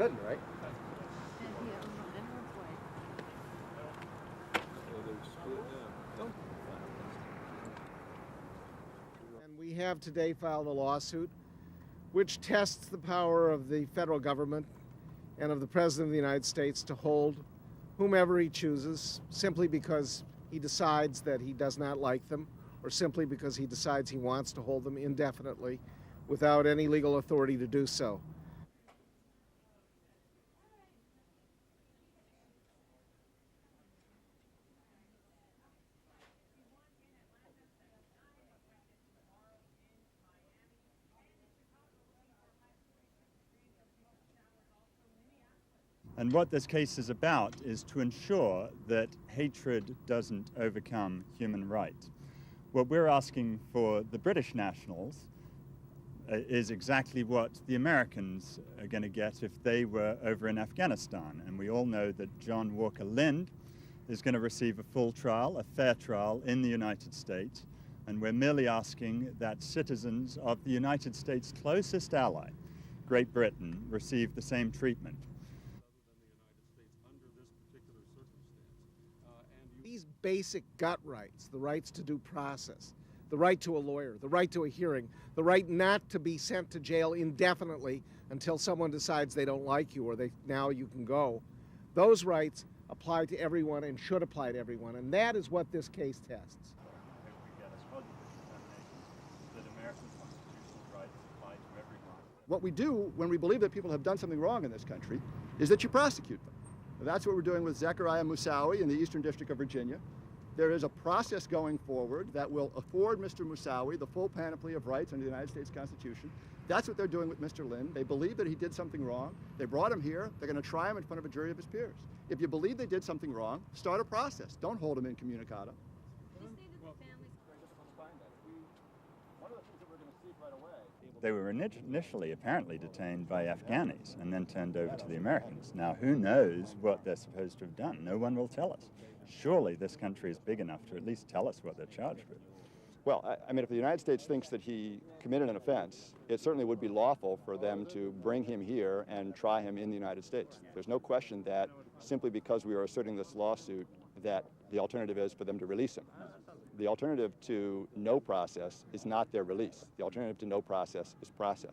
couldn't, right? And we have today filed a lawsuit which tests the power of the federal government and of the President of the United States to hold whomever he chooses simply because he decides that he does not like them, or simply because he decides he wants to hold them indefinitely without any legal authority to do so. And what this case is about is to ensure that hatred doesn't overcome human rights. What we're asking for the British nationals is exactly what the Americans are going to get if they were over in Afghanistan. And we all know that John Walker Lindh is going to receive a full trial, a fair trial in the United States. And we're merely asking that citizens of the United States' closest ally, Great Britain, receive the same treatment. These basic gut rights, the rights to due process, the right to a lawyer, the right to a hearing, the right not to be sent to jail indefinitely until someone decides they don't like you or now you can go, those rights apply to everyone and should apply to everyone, and that is what this case tests. What we do when we believe that people have done something wrong in this country is that you prosecute them. That's what we're doing with Zechariah Moussaoui in the Eastern District of Virginia. There is a process going forward that will afford Mr. Moussaoui the full panoply of rights under the United States Constitution. That's what they're doing with Mr. Lindh. They believe that he did something wrong. They brought him here. They're going to try him in front of a jury of his peers. If you believe they did something wrong, start a process. Don't hold him incommunicado. They were initially apparently detained by Afghans and then turned over to the Americans. Now, who knows what they're supposed to have done? No one will tell us. Surely this country is big enough to at least tell us what they're charged with. Well, I mean, if the United States thinks that he committed an offense, it certainly would be lawful for them to bring him here and try him in the United States. There's no question that simply because we are asserting this lawsuit that the alternative is for them to release him. The alternative to no process is not their release. The alternative to no process is process.